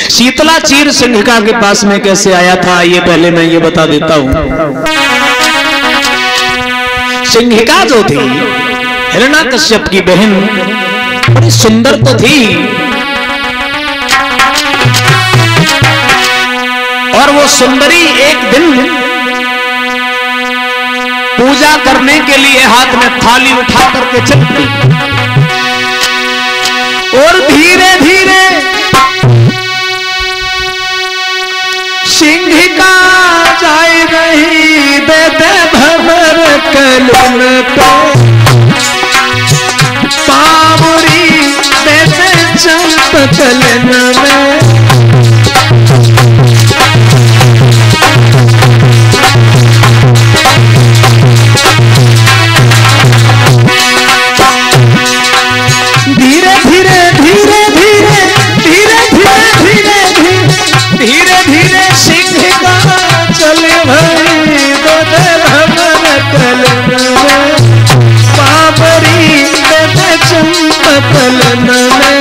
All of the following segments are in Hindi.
शीतला चीर सिंहिका के पास में कैसे आया था, ये पहले मैं ये बता देता हूं। सिंहिका जो थी हिरण्याकश्यप की बहन, बड़ी सुंदर तो थी, और वो सुंदरी एक दिन पूजा करने के लिए हाथ में थाली उठा करके चल गई, और धीरे धीरे सिंहिका जाए रही देते भवर कलन को, पावरी देते चंप कलन में। धीरे धीरे धीरे धीरे धीरे धीरे धीरे धीरे धीरे सिंहिका चले भई दोते भवर कलन में, पावरी देते चंप कलन में।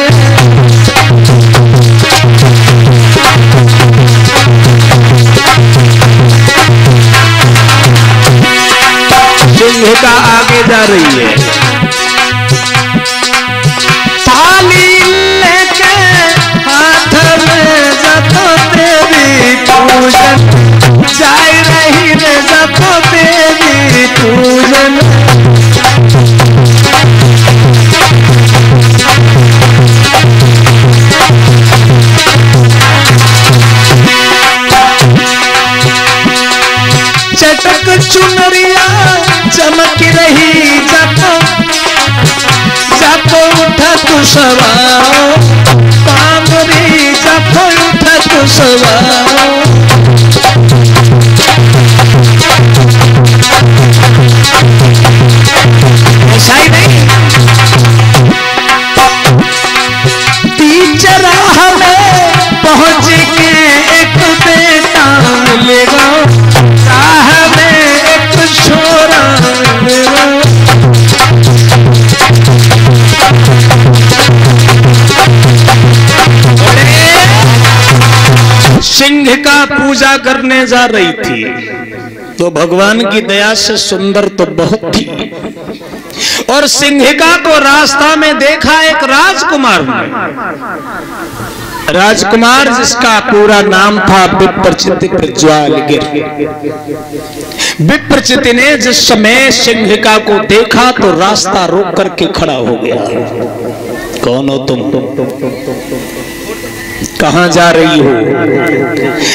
सिंहिका आगे जा रही है, थाली लेके हाथ में जतो देवी पूजन, जाए रही रे जतो देवी पूजन। चटक चुनरिया चमक रही जातो जातो उठा तू सवाओ, पावरी जातो उठा तू सवाओ। ऐसा ही नहीं, बीच राह में पहुंच के एक बेटा मिलेगा, राह में एक छोरा मिलेगा। सिंहिका पूजा करने जा रही थी तो भगवान की दया से सुंदर तो बहुत थी, और सिंहिका को रास्ता में देखा एक राजकुमार ने, राजकुमार जिसका पूरा नाम था विप्रचिति प्रज्वालगिर। विप्रचिति ने जिस समय सिंहिका को देखा तो रास्ता रोक करके खड़ा हो गया। कौन हो तुम, कहां जा रही हो?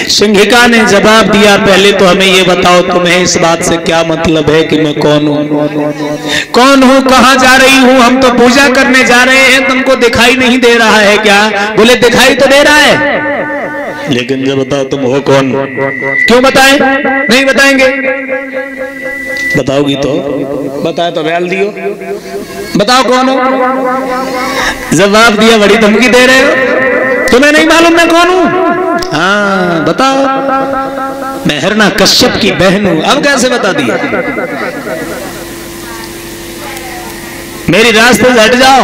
सिंहिका ने जवाब दिया, पहले तो हमें ये बताओ तुम्हें इस बात से क्या मतलब है कि मैं कौन हूं, कौन हूं, कहां जा रही हूं? हम तो पूजा करने जा रहे हैं, तुमको दिखाई नहीं दे रहा है क्या? बोले दिखाई तो दे रहा है, लेकिन जब बताओ तुम हो कौन। क्यों बताएं? नहीं बताएंगे। बताओगी तो बताए तो बैल दियो, बताओ कौन हो। जवाब दिया, बड़ी धमकी दे रहे हो, तुम्हें नहीं मालूम मैं कौन हूं? हाँ बताओ, मैं हिरण्याकश्यप की बहन हूं। अब कैसे बता दिया? मेरी रास्ते से हट जाओ,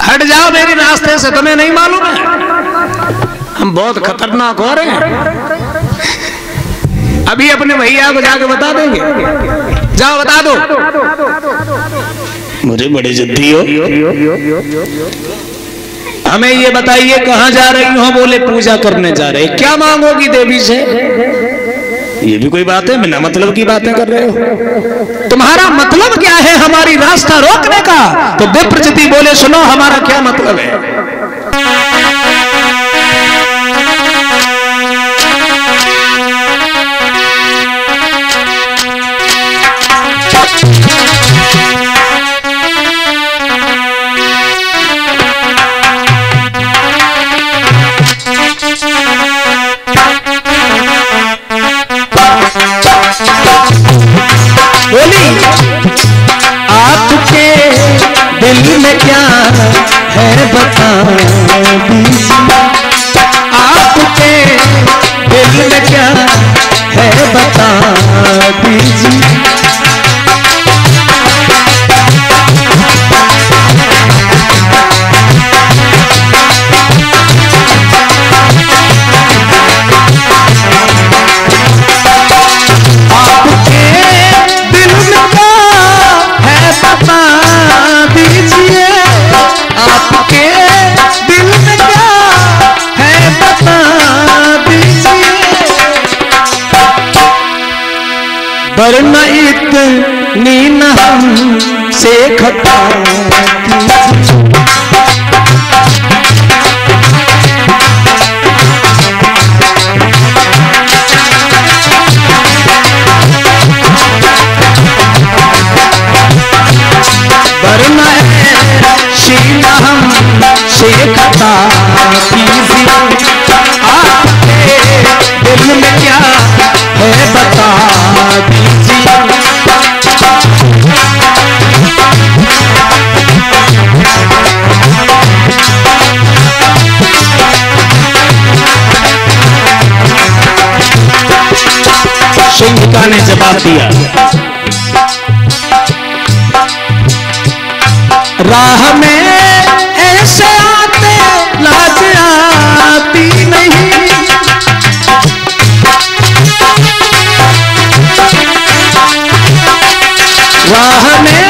हट जाओ मेरी रास्ते से, तुम्हें नहीं मालूम है हम बहुत खतरनाक हो रहे हैं। अभी अपने भैया को जाके बता देंगे, जाओ बता दो। मुझे बड़ी जिद्दी हो, हमें ये बताइए कहां जा रही हो? बोले पूजा करने जा रहे। क्या मांगोगी देवी से? ये भी कोई बात है, बिना मतलब की बातें कर रहे हो। तुम्हारा मतलब क्या है हमारी रास्ता रोकने का? तो विप्रचिति बोले सुनो हमारा क्या मतलब है। बोली आपके दिल में क्या है बताओ, वरना इतनी न हमसे खता वरना शीन हमसे खता कीजिए। आपके दिल में क्या है बता दीजिए। सिंहिका ने जवाब दिया, राह में ऐसे आते लाज आती नहीं। राह में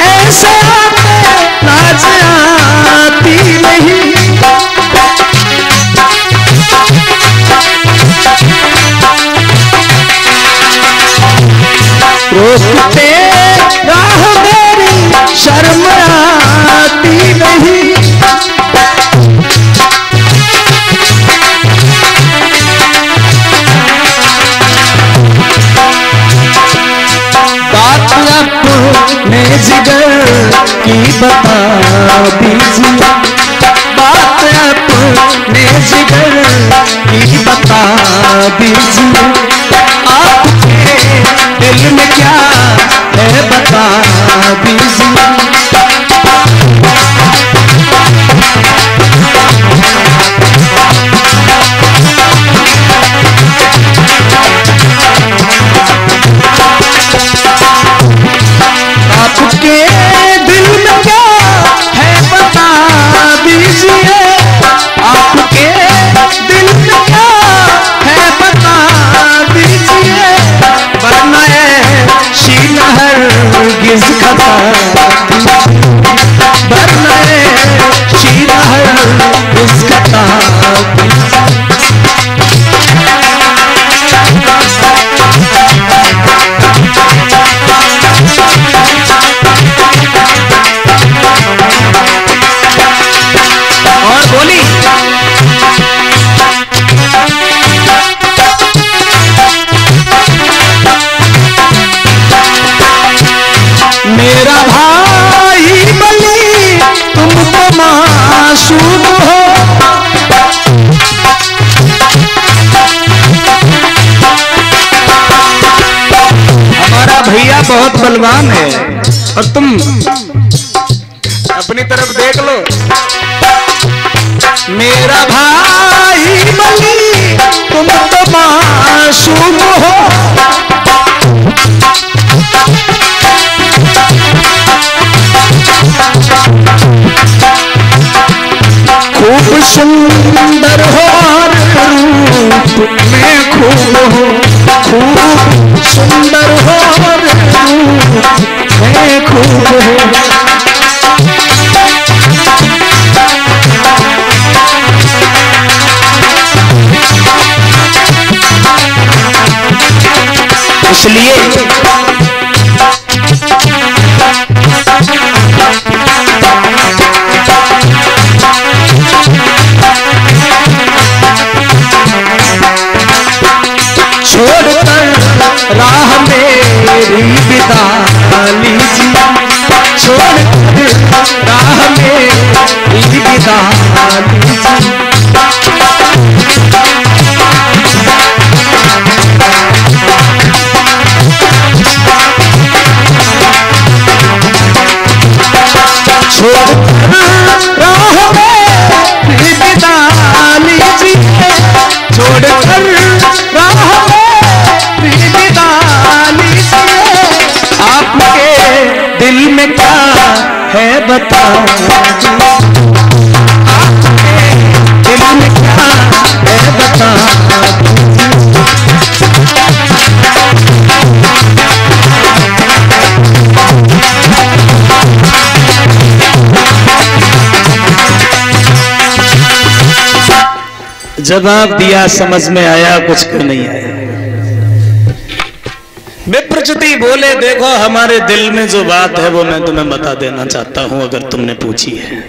ऐसे आते लाज आती नहीं। रोकते राह मेरी शर्म आती नहीं। बात अपने जिगर की बता दीजिए। बात अपने जिगर की बता दीजिए। आपके दिल में क्या है बता दीजिए। आपके दिल में क्या है बता दीजिए। आपके दिल में क्या है बता दीजिए। वरना शीन हरगिज़ खता, वरना शीन हरगिज़ खता। और बोली, मेरा भाई बली तुम तो मासूम हो। हमारा भैया बहुत बलवान है और तुम अपनी तरफ देख लो। मेरा भाई बली तुम तो मासूम हो। खूब सुंदर हो और रूप में खूब हो। खूब सुंदर हो और रूप में खूब हो। इसलिए छोड़कर राह मेरी विदा लीजिए। छोड़कर राह मेरी विदा लीजिए। है बता दिल में क्या है बता। जवाब दिया, समझ में आया, कुछ को नहीं आया। विप्रचिति बोले, देखो हमारे दिल में जो बात है वो मैं तुम्हें बता देना चाहता हूं। अगर तुमने पूछी है,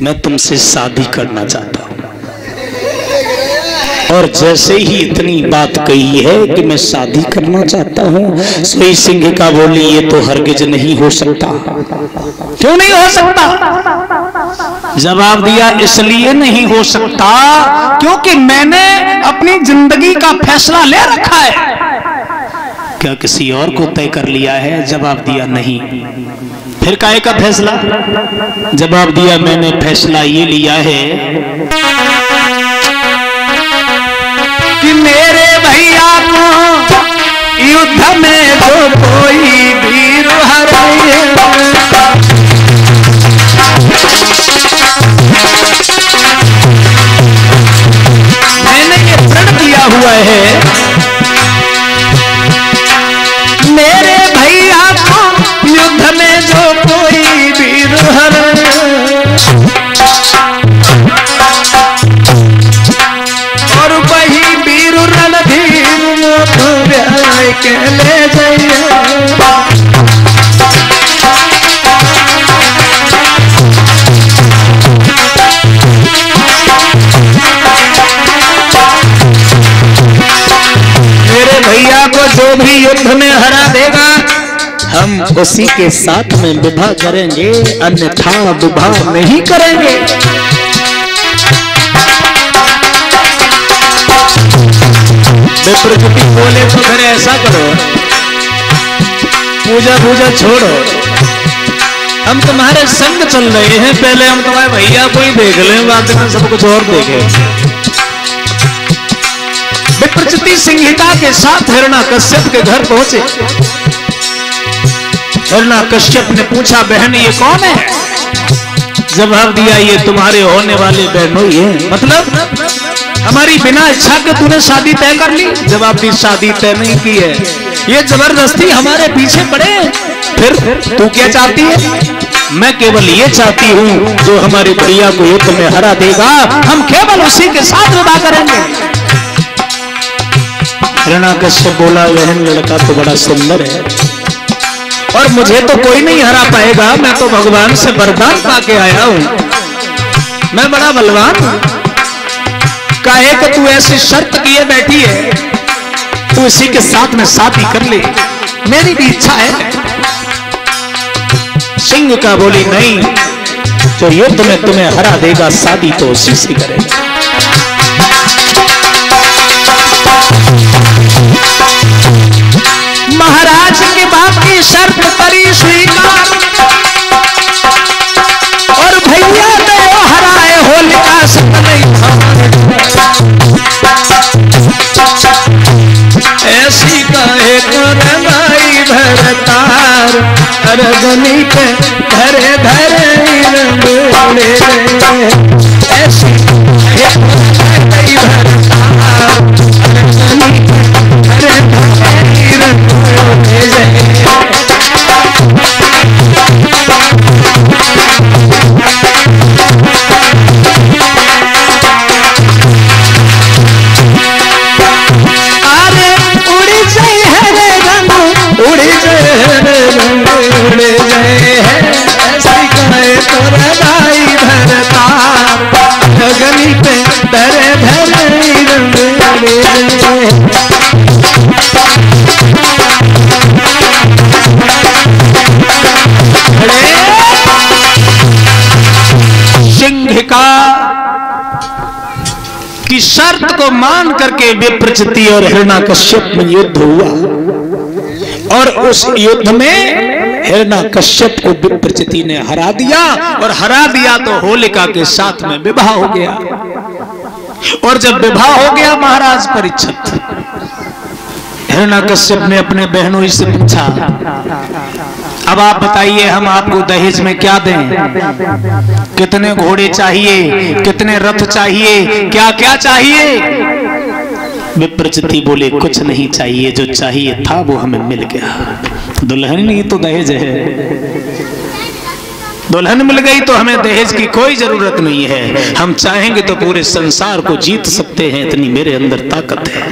मैं तुमसे शादी करना चाहता हूं। और जैसे ही इतनी बात कही है कि मैं शादी करना चाहता हूं, सोई सिंहिका बोली, ये तो हरगिज नहीं हो सकता। क्यों नहीं हो सकता? जवाब दिया, इसलिए नहीं हो सकता क्योंकि मैंने अपनी जिंदगी का फैसला ले रखा है। क्या किसी और को तय कर लिया है? जवाब दिया, नहीं। फिर काहे का फैसला? जवाब दिया, मैंने फैसला ये लिया है कि मेरे भैया को युद्ध में जो कोई वीर हराए, मैंने ये प्रण किया हुआ है, मेरे भैया को युद्ध में जो कोई वीर हराए, और वही वीर रणधीर के ले जाइए। मेरे भैया को जो भी युद्ध में हरा देगा, हम उसी के साथ में विवाह करेंगे, अन्यथा विवाह नहीं करेंगे। विप्रचिति बोले, तो फिर ऐसा करो, पूजा पूजा छोड़ो, हम तुम्हारे संग चल रहे हैं, पहले हम तुम्हारे भैया को ही देख लें, बाद में सब कुछ और देखें। विप्रचिति सिंहिका के साथ हिरण्यकश्यप के घर पहुंचे। हिरण्यकश्यप ने पूछा, बहन ये कौन है? जवाब दिया, ये तुम्हारे होने वाले बहनोई है। मतलब हमारी बिना इच्छा के तूने शादी तय कर ली? जवाब दी, शादी तय नहीं की है, ये जबरदस्ती हमारे पीछे पड़े। फिर तू क्या चाहती है? मैं केवल ये चाहती हूँ, जो हमारे भैया को युद्ध में हरा देगा, हम केवल उसी के साथ विवाह करेंगे। हिरण्यकश्यप बोला, बहन लड़का तो बड़ा सुंदर है और मुझे तो कोई नहीं हरा पाएगा, मैं तो भगवान से वरदान पाके आया हूँ, मैं बड़ा बलवान हूँ। काहे कि तू ऐसी शर्त किए बैठी है, तू इसी के साथ में शादी कर ले, मेरी भी इच्छा है। सिंहिका बोली, नहीं, जो युद्ध में तुम्हें हरा देगा, शादी तो उसी से करेगा। महाराज की बात की शर्त करी स्वीकार, और भैया ने हराए होलिका से ऐसी काहे करनाई भरतार, अरगनी पे धरे धरे रंगोले, ऐसी काहे भरतार, अरगनी पे धरे धरे रंगोले। सिंहिका की शर्त को मान करके विप्रचिति और हिरण्यकश्यप में युद्ध हुआ, और उस युद्ध में हिरण्यकश्यप को विप्रचिति ने हरा दिया, और हरा दिया तो होलिका के साथ में विवाह हो गया। और जब विवाह हो गया, महाराज परीक्षित, हिरण्यकश्यप ने अपने बहनों से पूछा, अब आप बताइए, हम आपको दहेज में क्या दें? कितने घोड़े चाहिए, कितने रथ चाहिए, क्या क्या चाहिए? विप्रचिति बोले, कुछ नहीं चाहिए, जो चाहिए था वो हमें मिल गया। दुल्हन ही तो दहेज है, दुल्हन मिल गई तो हमें दहेज की कोई जरूरत नहीं है। हम चाहेंगे तो पूरे संसार को जीत सकते हैं, इतनी मेरे अंदर ताकत है।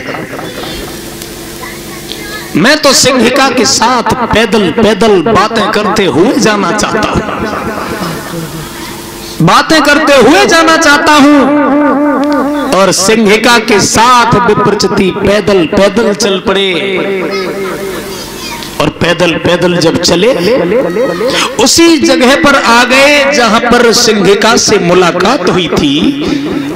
मैं तो सिंहिका के साथ पैदल पैदल बातें करते हुए जाना चाहता हूं, बातें करते हुए जाना चाहता हूं। और सिंहिका के साथ विप्रचिति पैदल पैदल चल पड़े। और पैदल पैदल जब चले उसी जगह पर आ गए जहां पर सिंहिका से मुलाकात हुई थी।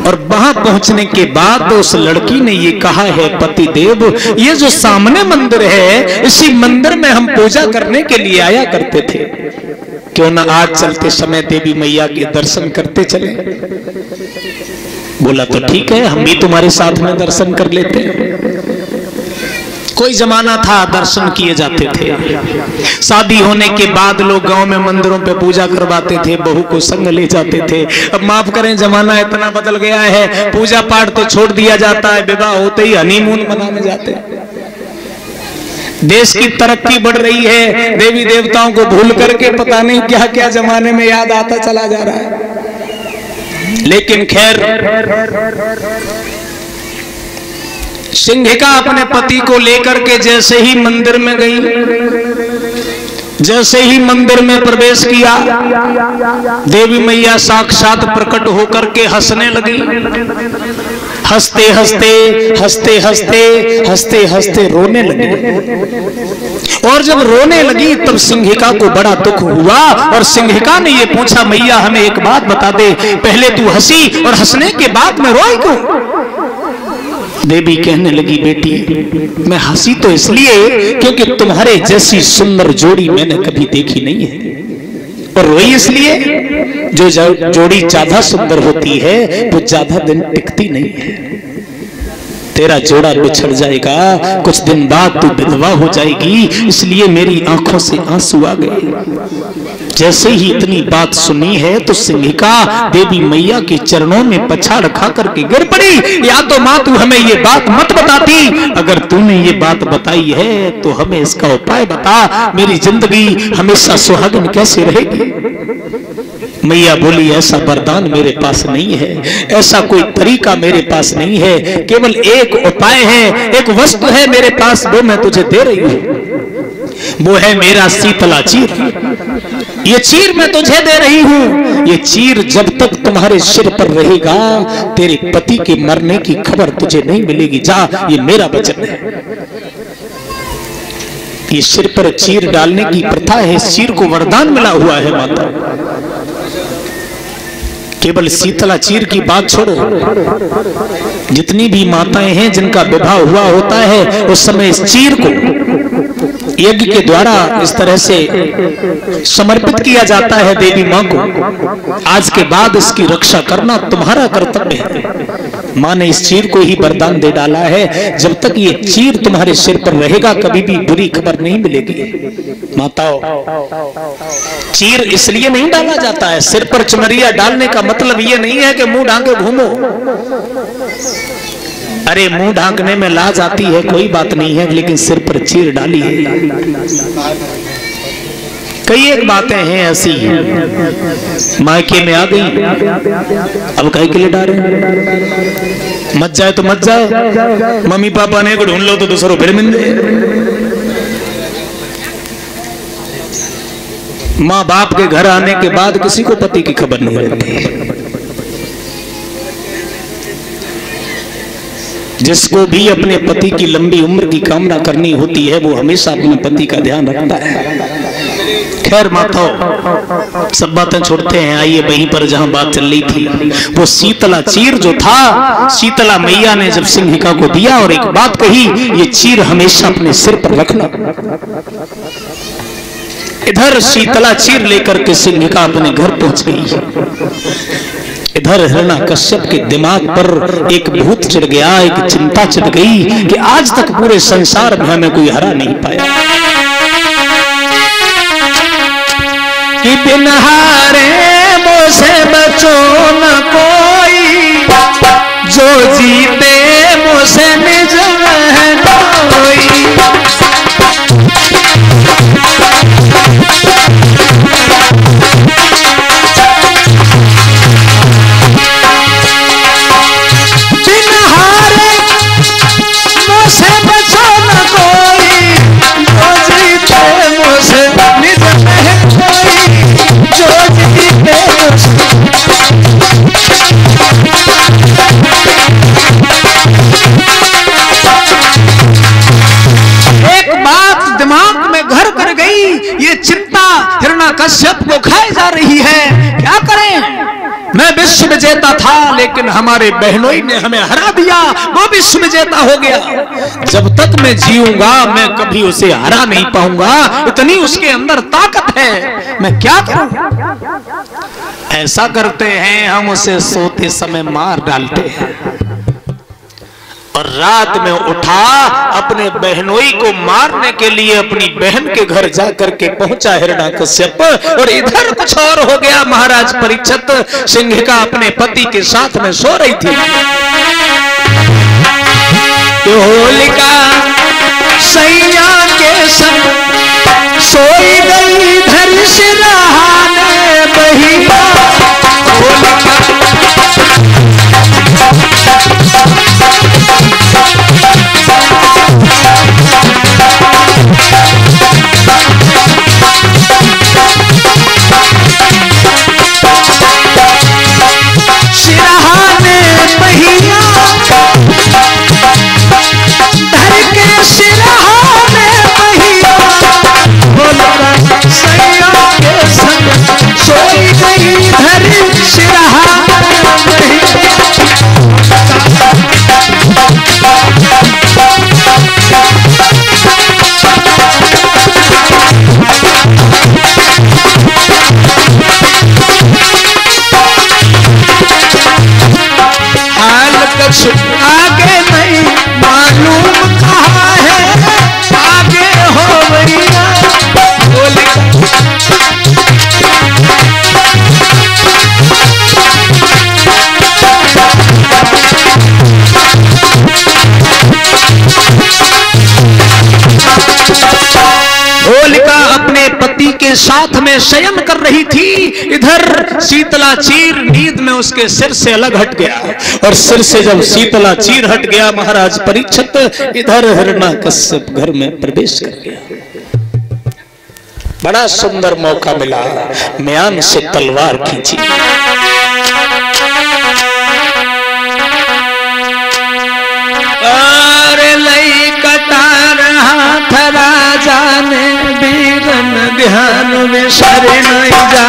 और वहां पहुंचने के बाद उस लड़की ने ये कहा है, पति देव, ये जो सामने मंदिर है, इसी मंदिर में हम पूजा करने के लिए आया करते थे, क्यों ना आज चलते समय देवी मैया के दर्शन करते चले। बोला तो ठीक है, हम भी तुम्हारे साथ में दर्शन कर लेते हैं। कोई जमाना था दर्शन किए जाते थे। शादी होने के बाद लोग गांव में मंदिरों पे पूजा करवाते थे, बहू को संग ले जाते थे। अब माफ करें, जमाना इतना बदल गया है, पूजा पाठ तो छोड़ दिया जाता है, विवाह होते ही हनीमून मनाने जाते हैं। देश की तरक्की बढ़ रही है, देवी देवताओं को भूल करके पता नहीं क्या क्या जमाने में याद आता चला जा रहा है। लेकिन खैर, सिंहिका अपने पति को लेकर के जैसे ही मंदिर में गई, जैसे ही मंदिर में प्रवेश किया, देवी मैया साक्षात प्रकट होकर के हंसने लगी। हंसते हंसते हंसते हंसते हंसते हंसते रोने लगी। और जब रोने लगी तब सिंहिका को बड़ा दुख हुआ। और सिंहिका ने ये पूछा, मैया हमें एक बात बता दे, पहले तू हंसी और हंसने के बाद में रोई क्यों? देवी कहने लगी, बेटी मैं हंसी तो इसलिए क्योंकि तुम्हारे जैसी सुंदर जोड़ी मैंने कभी देखी नहीं है। और रोई इसलिए, जो जोड़ी ज्यादा सुंदर होती है वो ज्यादा दिन टिकती नहीं है। तेरा जोड़ा बिछड़ जाएगा, कुछ दिन बाद तू विधवा हो जाएगी, इसलिए मेरी आंखों से आंसू आ गए। जैसे ही इतनी बात सुनी है तो सिंहिका देवी मैया के चरणों में पछाड़ खा करके गिर पड़ी। या तो माँ तू हमें ये बात मत बताती, अगर तूने ये बात बताई है तो हमें इसका उपाय बता, मेरी जिंदगी हमेशा सुहागिन कैसे रहेगी। मैया बोली, ऐसा वरदान मेरे पास नहीं है, ऐसा कोई तरीका मेरे पास नहीं है, केवल एक उपाय है, एक वस्तु है मेरे पास, वो मैं तुझे दे रही हूँ, वो है मेरा शीतला चीर। ये चीर मैं तुझे दे रही हूँ। ये चीर जब तक तुम्हारे सिर पर रहेगा तेरे पति के मरने की खबर तुझे नहीं मिलेगी। जा, ये मेरा वचन है। ये सिर पर चीर डालने की प्रथा है, इस चीर को वरदान मिला हुआ है माता। केवल शीतला चीर की बात छोड़ो, जितनी भी माताएं हैं जिनका विवाह हुआ होता है उस समय इस चीर को यज्ञ के द्वारा इस तरह से समर्पित किया जाता है देवी माँ को। आज के बाद इसकी रक्षा करना तुम्हारा कर्तव्य है। माँ ने इस चीर को ही वरदान दे डाला है, जब तक ये चीर तुम्हारे सिर पर रहेगा कभी भी बुरी खबर नहीं मिलेगी। माताओं, चीर इसलिए नहीं डाला जाता है, सिर पर चुनरिया डालने का मतलब ये नहीं है कि मुंह ढांके घूमो। अरे मुंह ढांकने में लाज आती है, कोई बात नहीं है, लेकिन सिर पर चीर डाली है। कई एक बातें हैं ऐसी, मायके में आ गई, अब कहीं के लिए डाल रहे, मत जाए तो मत जाए, मम्मी पापा ने ढूंढ लो तो दूसरों फिर मिल जाए। माँ बाप के घर आने के बाद किसी को पति की खबर नहीं रहती। जिसको भी अपने पति की लंबी उम्र की कामना करनी होती है वो हमेशा अपने पति का ध्यान रखता है। खैर माताओं, सब बातें छोड़ते हैं, आइए वहीं पर जहां बात चल रही थी, वो शीतला चीर जो था, शीतला मैया ने जब सिंहिका को दिया और एक बात कही, ये चीर हमेशा अपने सिर पर रखना। इधर शीतला चीर लेकर के सिंहिका अपने घर पहुंच गई। इधर हिरण्यकश्यप के दिमाग पर एक भूत चढ़ गया, एक चिंता चढ़ गई कि आज तक पूरे संसार में हमें कोई हरा नहीं पाया, कि बिन हारे मुझसे बचो न कोई, जो जीते मुझसे निज में कोई। बिन हारे मुझसे बचो न कोई, हिरण्यकश्यप को खाए जा रही है, क्या करें? मैं विश्व विजेता था, लेकिन हमारे बहनोई ने हमें हरा दिया, वो विश्व विजेता हो गया। जब तक मैं जीऊंगा मैं कभी उसे हरा नहीं पाऊंगा, इतनी उसके अंदर ताकत है, मैं क्या करूं? ऐसा करते हैं, हम उसे सोते समय मार डालते हैं और रात में उठा अपने बहनोई को मारने के लिए अपनी बहन के घर जाकर के पहुंचा हिरण्यकश्यप। और इधर कुछ और हो गया। महाराज परीक्षित, सिंहिका अपने पति के साथ में सो रही थी। होलिका सैया के संग सोई गई, धर सिरहाने बहिया। सिरहाने बहिया, धर के सिरहाने बहिया। होलिका सैया के संग सोई गई, धर सिरहाने बहिया। आगे नहीं मालूम कहाँ है, आगे हो भैया। होलिका अपने पति के साथ में शयन कर रही थी। इधर शीतला चीर नींद में उसके सिर से अलग हट गया, और सिर से जब शीतला चीर हट गया महाराज परीक्षित, इधर हिरण्यकश्यप घर में प्रवेश कर गया। बड़ा सुंदर मौका मिला, म्यान से तलवार खींची। राजा ने वीरन ध्यान में शरे नहीं जा।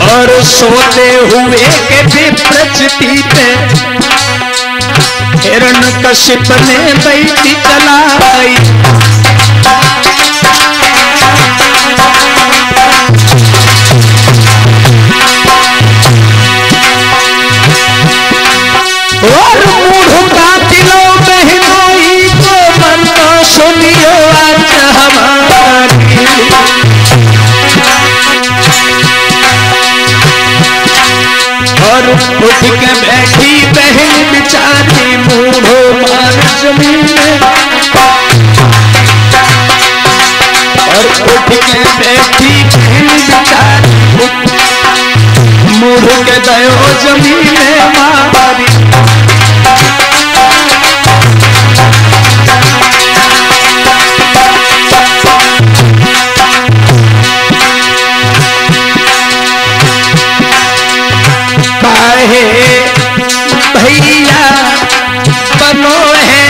और सोते हुए के विप्रचिति पे हिरण्यकश्यप ने बैठी चलाई। और मूढ़ कातिलो बहनोई को मनो सुनियो आज हमारी। और उठ के बैठी बहन बिचारी, मूढ़ो मार जमीन में। और उठ के बैठी बहन बिचारी, मूढ़ के दयो जमीन में मारी। भैया बनो है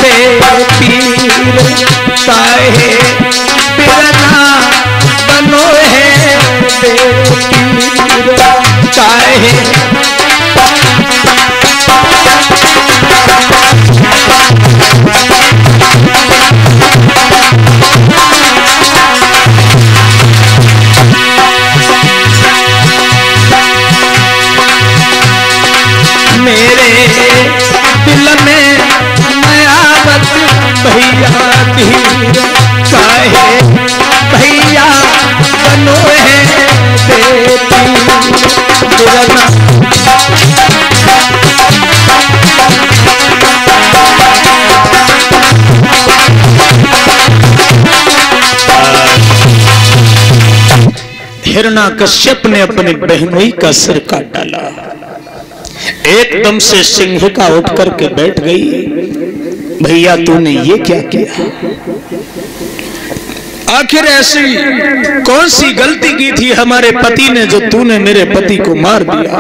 बेपीर, काहे बिरना बनो है बेपीर, काहे। मेरे दिल में नयावत भैया धीर, काहे भैया बनो है बेटी बिरना। हिरण्यकश्यप ने अपने बहनोई का सिर काट डाला। एकदम से सिंहिका उठ करके बैठ गई। भैया तूने ये क्या किया? आखिर ऐसी कौन सी गलती की थी हमारे पति ने जो तूने मेरे पति को मार दिया?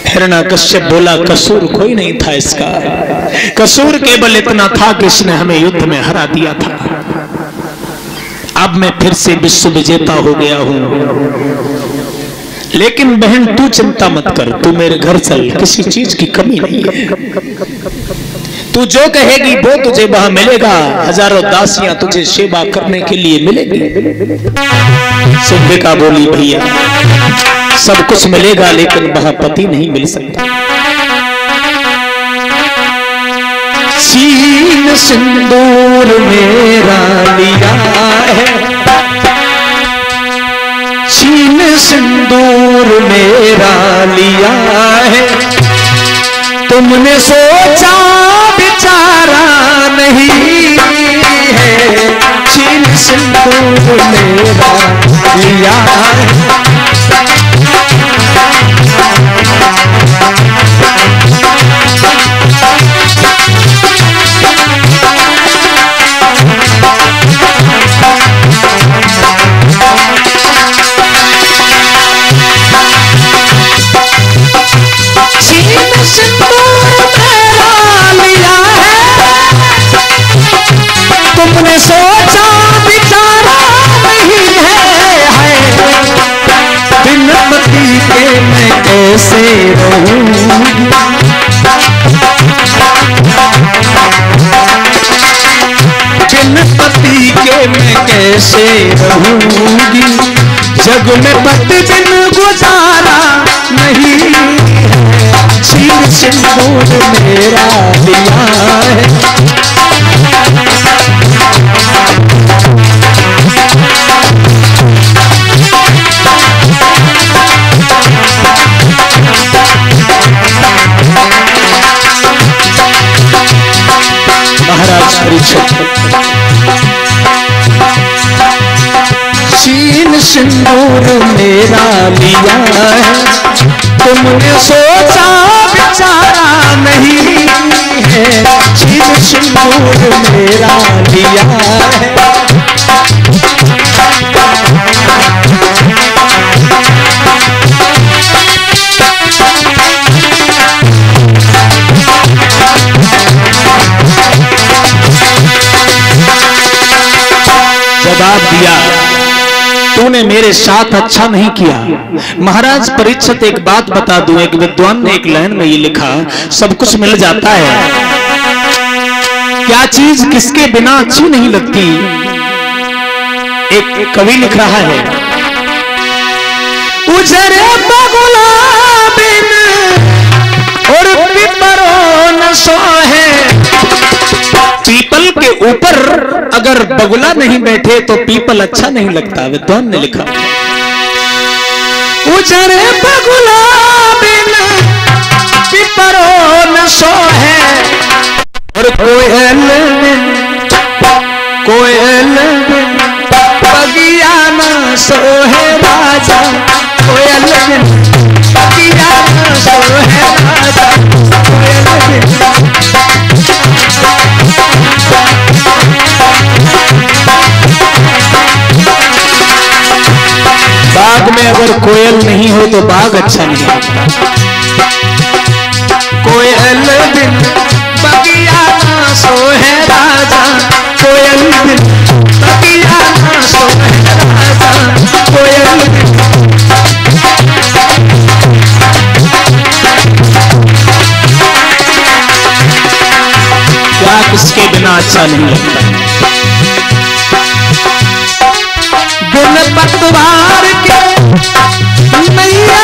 हिरण्यकश्यप बोला कसूर कोई नहीं था इसका, कसूर केवल इतना था कि इसने हमें युद्ध में हरा दिया था। अब मैं फिर से विश्व विजेता हो गया हूं। लेकिन बहन तू चिंता मत कर, तू मेरे घर चल, किसी चीज की कमी नहीं है। तू जो कहेगी वो तुझे वहां मिलेगा, हजारों दासियां तुझे सेवा करने के लिए मिलेगी। सिंधिका बोली भैया सब कुछ मिलेगा लेकिन वहां पति नहीं मिल सकता। सीन सिंदूर मेरा लिया है, सीन सिंदूर मेरा लिया है, तुमने सोचा बेचारा नहीं है, सीन सिंदूर मेरा लिया है। तुमने सोचा बेचारा नहीं है, बिन पति के मैं कैसे रहूंगी, बिन पति के मैं कैसे रहूंगी, जग में पति बिन गुजारा नहीं है, सीन सिंदूर मेरा लिया है। महाराज परीक्षित सीन सिंदूर मेरा लिया है, तुमने सोचा बेचारा नहीं है, सीन सिंदूर मेरा लिया है। जवाब दिया तूने मेरे साथ अच्छा नहीं किया। महाराज परीक्षित एक बात बता दूं, एक विद्वान ने एक लाइन में ये लिखा, सब कुछ मिल जाता है, क्या चीज किसके बिना अच्छी नहीं लगती। एक कवि लिख रहा है, उजरे बगुला बिन और पिपरों न सोहे, पीपल के ऊपर अगर बगुला नहीं बैठे तो पीपल अच्छा नहीं लगता। विद्वान ने लिखा, उजरे बगुला बिन पिपरों न सोहे, और कोयल बगिया न सोहे राजा, कोयल बगिया न सोहे राजा, बाग में अगर कोयल नहीं हो तो बाग अच्छा नहीं होता। कोयल बिन बगिया ना सोहे राजा, कोयल बिन बगिया ना सोहे राजा, कोयल बिन क्या किसके बिना अच्छा नहीं लगता। बिन पतवार के मैया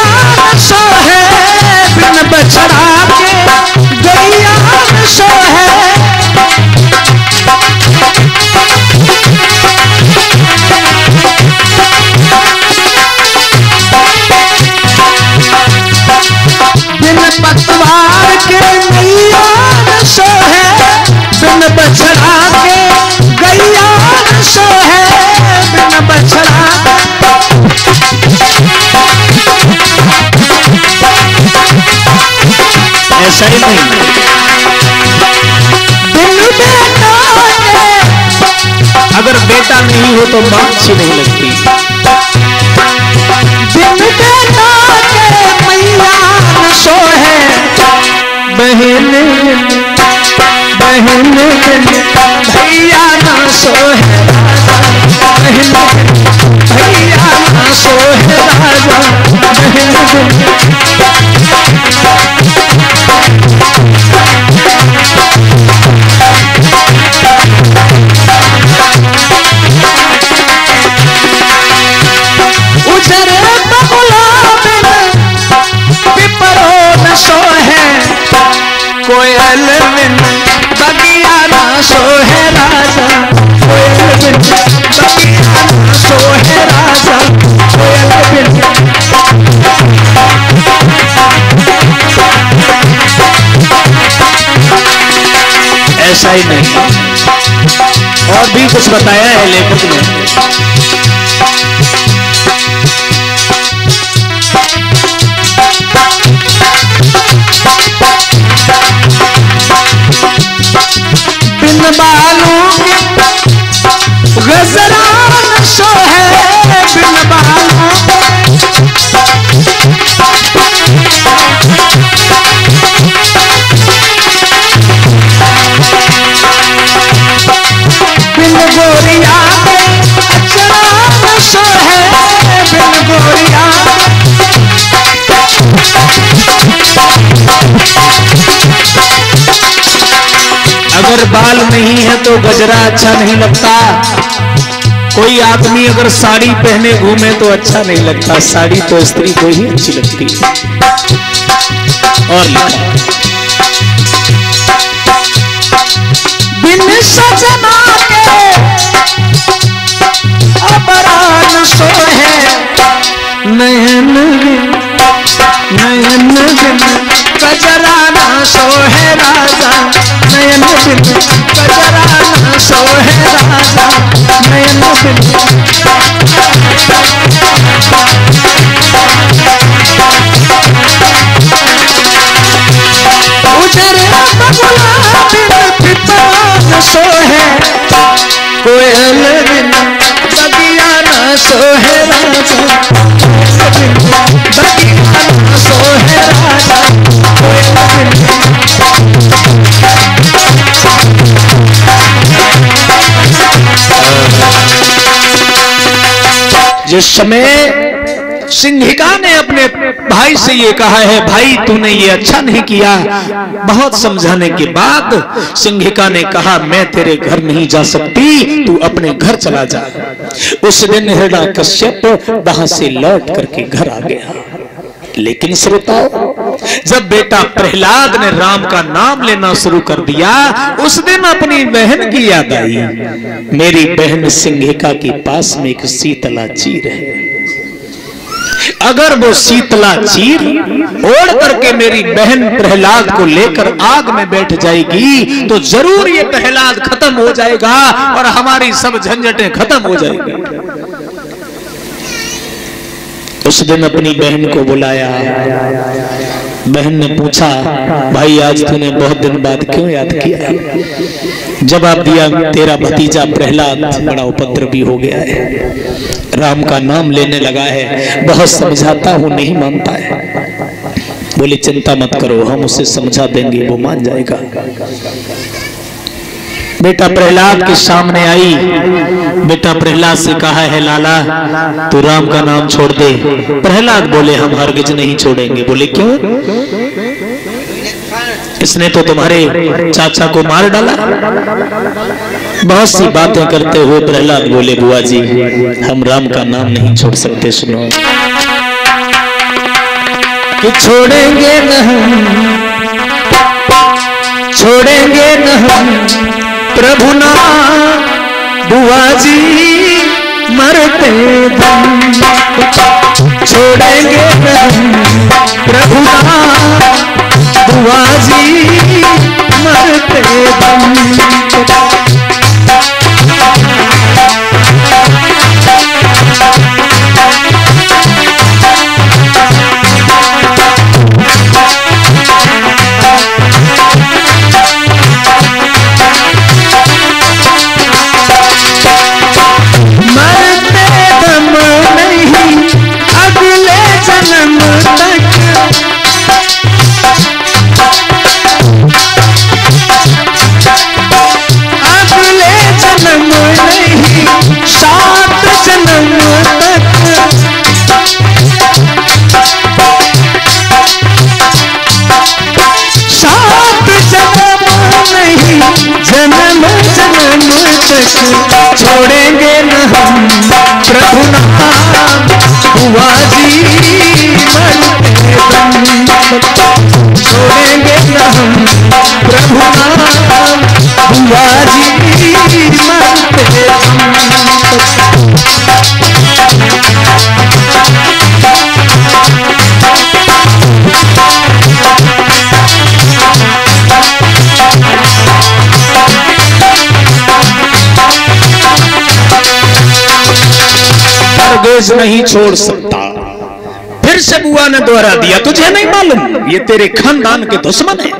सोहे, बिन बछड़ा के गैया सोहे, बिन पतवार के मैया सोहे, बिन बछड़ा के गैया सोहे, बिन बछड़ा ऐसा ही नहीं। बेटा अगर बेटा नहीं हो तो मां अच्छी नहीं लगती। बिन बेटा के मैया सोहे, बहन बहन भैया ना सोहे राजा, भैया ना सोहे राजा, उजरे बबुला बिन पिपरो न सोहे, कोयल बिन बगिया ना सोहे राजा, कोयल बिन बगिया ना सोहे राजा, कोयल बिन। ऐसा ही नहीं, और भी कुछ बताया है लेखक ने। बिन बालों के गजरा न सोहे, बिन बालों बिन गोरिया अचरा न सोहे, बिन गोरिया अगर बाल नहीं है तो गजरा अच्छा नहीं लगता। कोई आदमी अगर साड़ी पहने घूमे तो अच्छा नहीं लगता, साड़ी तो स्त्री को ही अच्छी लगती है। और लिखा बिन सजना के अबरान सोहे, नयन नयन बिन गजरा ना सोहे राजा, नयन बिन गजरा ना सोहे राजा, नयन बिन। उजरे बबुला बिन पिपरा न सोहे, कोयल बिन बगिया ना सोहे राजा, बिन बगिया ना सोहे राजा, कोयल बिन। जिस समय सिंहिका ने अपने भाई से ये कहा है, भाई तूने ये अच्छा नहीं किया, बहुत समझाने के बाद सिंहिका ने कहा मैं तेरे घर नहीं जा सकती, तू अपने घर चला जा। उस दिन हिरण्यकश्यप वहां से लौट करके घर आ गया। लेकिन श्रोताओ, जब बेटा प्रहलाद ने राम का नाम लेना शुरू कर दिया, उस दिन अपनी बहन की याद आई। मेरी बहन सिंहिका के पास में एक शीतला चीर है, अगर वो शीतला चीर ओढ़ करके मेरी बहन प्रहलाद को लेकर आग में बैठ जाएगी तो जरूर ये प्रहलाद खत्म हो जाएगा और हमारी सब झंझटें खत्म हो जाएगी। उस दिन अपनी बहन को बुलाया। बहन ने पूछा, भाई आज तूने बहुत दिन बाद क्यों याद किया? जवाब दिया, तेरा भतीजा प्रहलाद बड़ा उपद्रवी हो गया है, राम का नाम लेने लगा है, बहुत समझाता हूं नहीं मानता है। बोले चिंता मत करो, हम उसे समझा देंगे, वो मान जाएगा। बेटा प्रहलाद के सामने आई। बेटा प्रहलाद से कहा है, लाला तू राम का नाम छोड़ दे। प्रहलाद बोले, हम हरगिज नहीं छोड़ेंगे। बोले क्यों? इसने तो तुम्हारे चाचा को मार डाला। बहुत सी बातें करते हुए प्रहलाद बोले, बुआ जी हम राम का नाम नहीं छोड़ सकते। सुनो कि छोड़ेंगे न छोड़ेंगे न प्रभु ना बुआ जी मरते दम, छोड़ेंगे न प्रभु ना बुआ जी मरते दम। छोड़ेंगे न हम प्रभु नाम, बुआ जी मरते दम। छोड़ेंगे न हम प्रभु नाम, बुआ जी मरते दम। नहीं छोड़ सकता। फिर से बुआ ने दोहरा दिया, तुझे नहीं मालूम ये तेरे खानदान के दुश्मन है,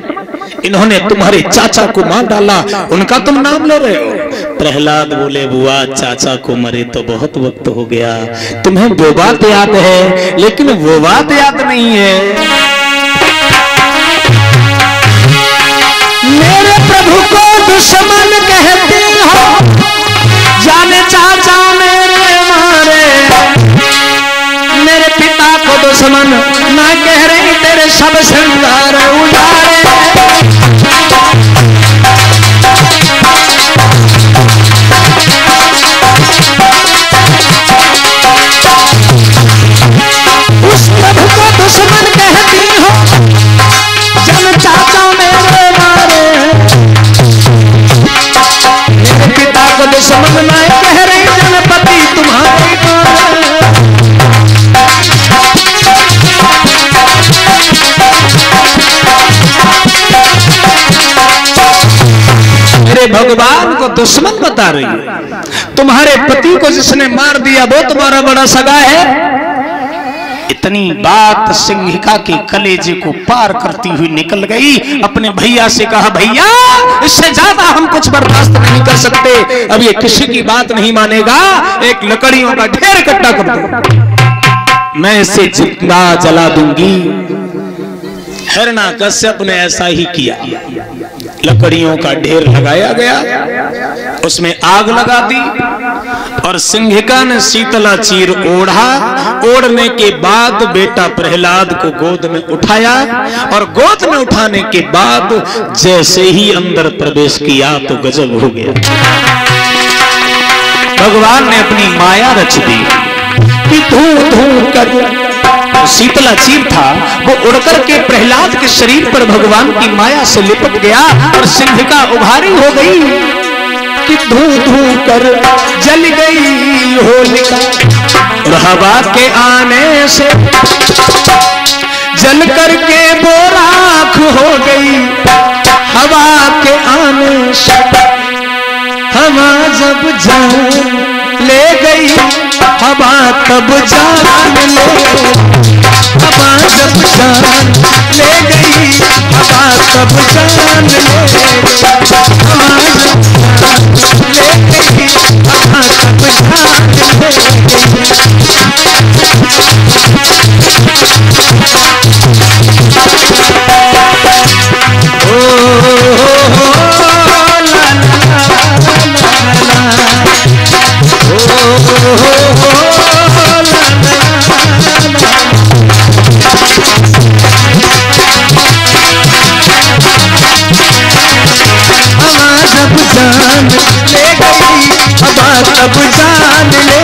इन्होंने तुम्हारे चाचा को मार डाला, उनका तुम नाम ले रहे हो। प्रहलाद बोले, बुआ चाचा को मरे तो बहुत वक्त हो गया, तुम्हें वो बात याद है लेकिन वो बात याद नहीं है। मेरे प्रभु को दुश्मन कहते हो, जाने चाचा मेरे मारे, मेरे पिता को दुश्मन ना कह रही, तेरे सब श्रृंगार उजाड़े। उस प्रभु को दुश्मन कहती हो, जन चाचा मेरे मारे, मेरे पिता को दुश्मन ना कह रही, जनपति तुम्हारे मारे। मेरे भगवान को दुश्मन बता रही है, तुम्हारे पति को जिसने मार दिया वो तुम्हारा बड़ा सगा है। इतनी बात सिंहिका के कलेजे को पार करती हुई निकल गई। अपने भैया से कहा, भैया इससे ज्यादा हम कुछ बर्दाश्त नहीं कर सकते, अब ये किसी की बात नहीं मानेगा, एक लकड़ियों का ढेर इकट्ठा कर दो, मैं इसे जिंदा जला दूंगी। हिरण्यकश्यप ने ऐसा ही किया, लकड़ियों का ढेर लगाया गया, उसमें आग लगा दी और सिंहिका ने शीतला चीर ओढ़ा। ओढ़ने के बाद बेटा प्रहलाद को गोद में उठाया और गोद में उठाने के बाद जैसे ही अंदर प्रवेश किया तो गजब हो गया। भगवान ने अपनी माया रच दी कि धू धू कर शीतला चीर था वो उड़कर के प्रहलाद के शरीर पर भगवान की माया से लिपट गया और सिंहिका उभारी हो गई कि धू धू कर जल गई होलिका, और हवा के आने से जल करके वो राख हो गई। हवा के आने से हवा जब जान ले गई, हवा तब जान ले, हवा जब जान ले गई, हवा तब जान ले, हवा जब जान ले गई, हवा तब जान ले तब जान ले गई, हवा जब ले गई, हवा तब जान ले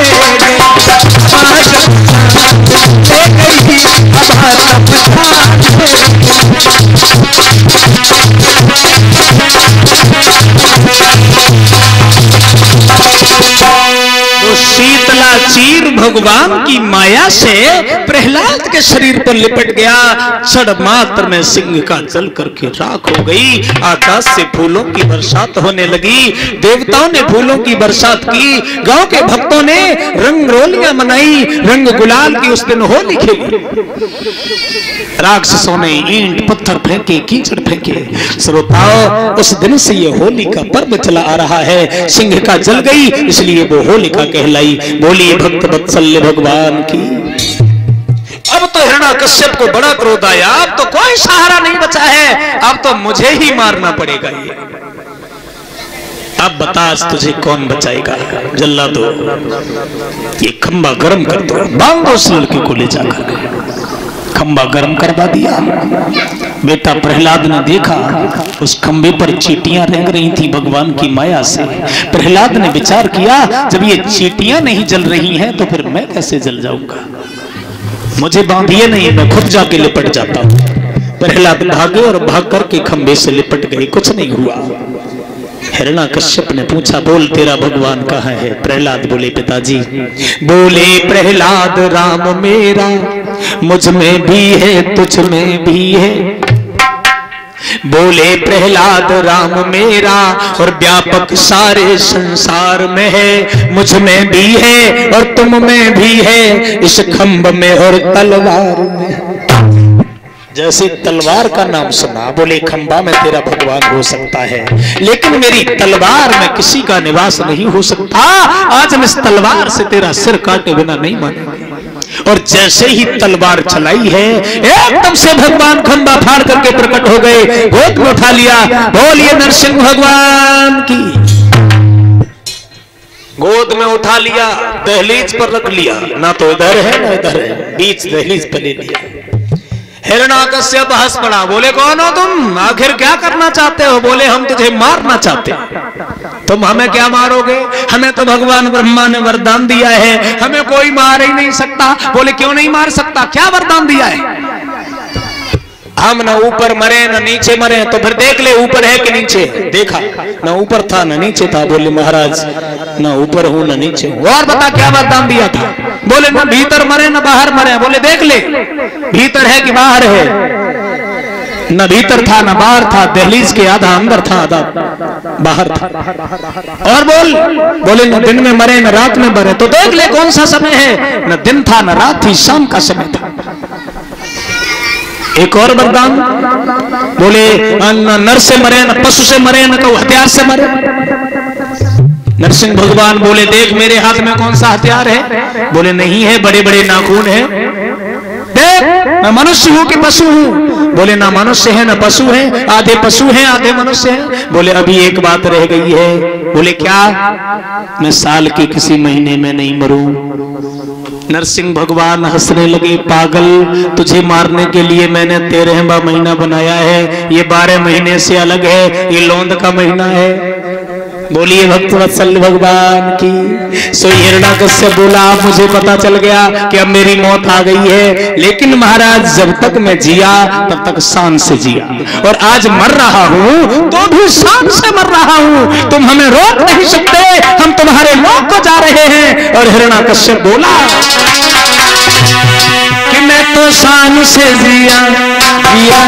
तो शीतला चीर भगवान की माया से प्रहलाद के शरीर पर लिपट गया। क्षण मात्र में सिंहिका जल करके राख हो गई। आकाश से फूलों की बरसात होने लगी, देवताओं ने फूलों की बरसात की, गांव के भक्तों ने रंगरोलियां मनाई, रंग गुलाल की उस दिन होली खेली। राक्षसों ने ईंट पत्थर फेंके, कीचड़ फेंके। श्रोताओं, उस दिन से ये होली का पर्व चला आ रहा है। सिंहिका जल गई इसलिए वो होलिका कहलाई। बोलिए भक्त वत्सल्य भगवान की। अब तो हिरण्यकश्यप को बड़ा क्रोध आया, अब तो कोई सहारा नहीं बचा है, अब तो मुझे ही मारना पड़ेगा। ये अब बता तुझे कौन बचाएगा? जल्ला दो, ये खंबा गर्म कर दो, बांधो उस लड़के को ले जाकर। खंबा गर्म करवा दिया। बेटा प्रहलाद ने देखा उस खंबे पर चींटियां रेंग रही थी भगवान की माया से। प्रहलाद ने विचार किया जब ये चींटियां नहीं जल रही हैं तो फिर मैं कैसे जल जाऊंगा, मुझे बांधिए नहीं, मैं खुद जाके लिपट जाता हूं। प्रहलाद भागे और भाग करके खंबे से लिपट गए, कुछ नहीं हुआ। हिरण्याकश्यप ने पूछा बोल तेरा भगवान कहाँ है? प्रहलाद बोले पिताजी, बोले प्रहलाद राम मेरा मुझ में भी है तुझ में भी है। बोले प्रहलाद राम मेरा और व्यापक सारे संसार में है, मुझ में भी है और तुम में भी है, इस खंभ में और तलवार में। जैसे तलवार का नाम सुना बोले खंबा में तेरा भगवान हो सकता है, लेकिन मेरी तलवार में किसी का निवास नहीं हो सकता। आज हम इस तलवार से तेरा सिर काटे बिना नहीं मानेंगे। और जैसे ही तलवार चलाई है एकदम से भगवान खंबा फाड़ करके प्रकट हो गए, गोद में उठा लिया। बोलिए नरसिंह भगवान की। गोद में उठा लिया, दहलीज पर रख लिया, ना तो इधर है ना इधर है, बीच दहलीज पर ले लिया। हिरण्याकश्यप हंस पड़ा, बोले कौन हो तुम, आखिर क्या करना चाहते हो? बोले हम तुझे मारना चाहते हैं। तुम हमें क्या मारोगे? हमें तो भगवान ब्रह्मा ने वरदान दिया है, हमें कोई मार ही नहीं सकता। बोले क्यों नहीं मार सकता, क्या वरदान दिया है? हम न ऊपर मरे न नीचे मरे, तो फिर देख ले ऊपर है कि नीचे। देखा न ऊपर था न नीचे था। बोले महाराज न ऊपर हूं न नीचे हूं। और बता क्या वरदान दिया था? बोले न भीतर मरे न बाहर मरे। बोले देख ले भीतर है कि बाहर है? न भीतर था न बाहर था, दहलीज के आधा अंदर था आधा बाहर था। और बोले न दिन में मरे न रात में मरे, तो देख ले कौन सा समय है? न दिन था न रात थी, शाम का समय था। एक और वरदान, बोले न नर से मरे न पशु से मरे न तो हथियार से मरे। नरसिंह भगवान बोले देख मेरे हाथ में कौन सा हथियार है? बोले नहीं है, बड़े बड़े नाखून है। देख मैं मनुष्य हूं कि पशु हूं? बोले ना मनुष्य है ना पशु है, आधे पशु हैं आधे मनुष्य हैं। बोले अभी एक बात रह गई है। बोले क्या? मैं साल के किसी महीने में नहीं मरूं। नरसिंह भगवान हंसने लगे, पागल तुझे मारने के लिए मैंने 13वां महीना बनाया है, ये 12 महीने से अलग है, ये लौंद का महीना है। बोलिए भक्त वत्सल भगवान की। सो हिरण्याकश्यप बोला मुझे पता चल गया कि अब मेरी मौत आ गई है, लेकिन महाराज जब तक मैं जिया तब तक शान से जिया, और आज मर रहा हूं तो भी शान से मर रहा हूं। तुम हमें रोक नहीं सकते, हम तुम्हारे लोक को जा रहे हैं। और हिरण्याकश्यप बोला कि मैं तो शान से जिया जिया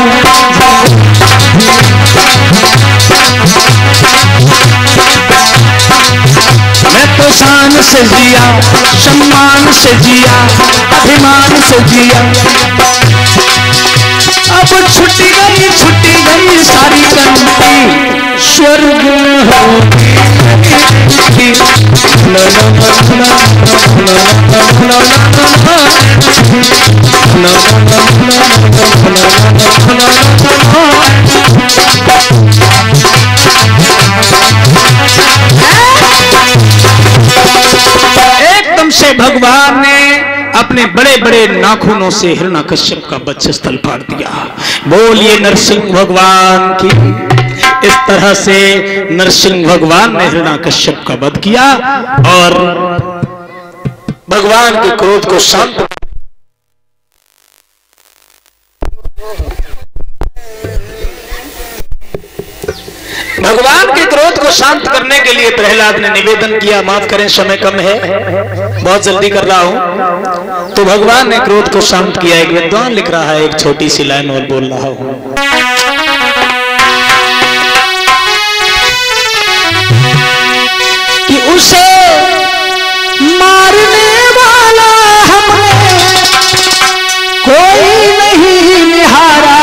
मैं तो शान से जिया, सम्मान से जिया, अभिमान से जिया। अब छुट्टी गई सारी गंदी, स्वर्ग में होगी। एकदम से भगवान ने अपने बड़े बड़े नाखूनों से हिरण्याकश्यप का वक्षस्थल फाड़ दिया। बोलिए नरसिंह भगवान की। इस तरह से नरसिंह भगवान ने हिरण्याकश्यप का वध किया और भगवान के क्रोध को शांत भगवान के क्रोध को शांत करने के लिए प्रहलाद ने निवेदन किया, माफ करें समय कम है, बहुत जल्दी कर रहा हूं। तो भगवान ने क्रोध को शांत किया। एक विद्वान लिख रहा है, एक छोटी सी लाइन और बोल रहा हूं। कि उसे मारने वाला हमने कोई नहीं निहारा,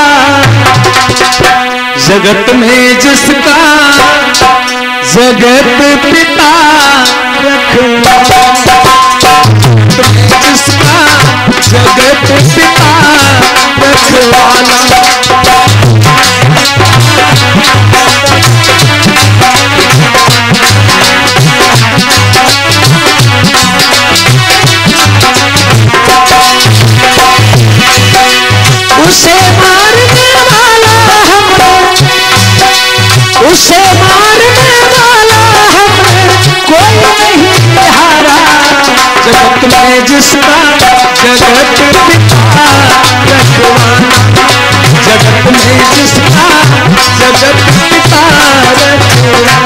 जगत में जिसका जगत पिता रखवाला, जिसका जगत पिता रखवाला। में जिसका जगत पिता रखवाला, जगत में जिसका जगत पिता रखवाला।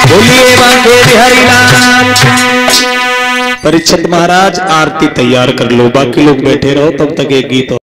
बोलिए बांके बिहारी लाल। परीक्षित महाराज आरती तैयार कर लो, बाकी लोग बैठे रहो, तब तक एक गीत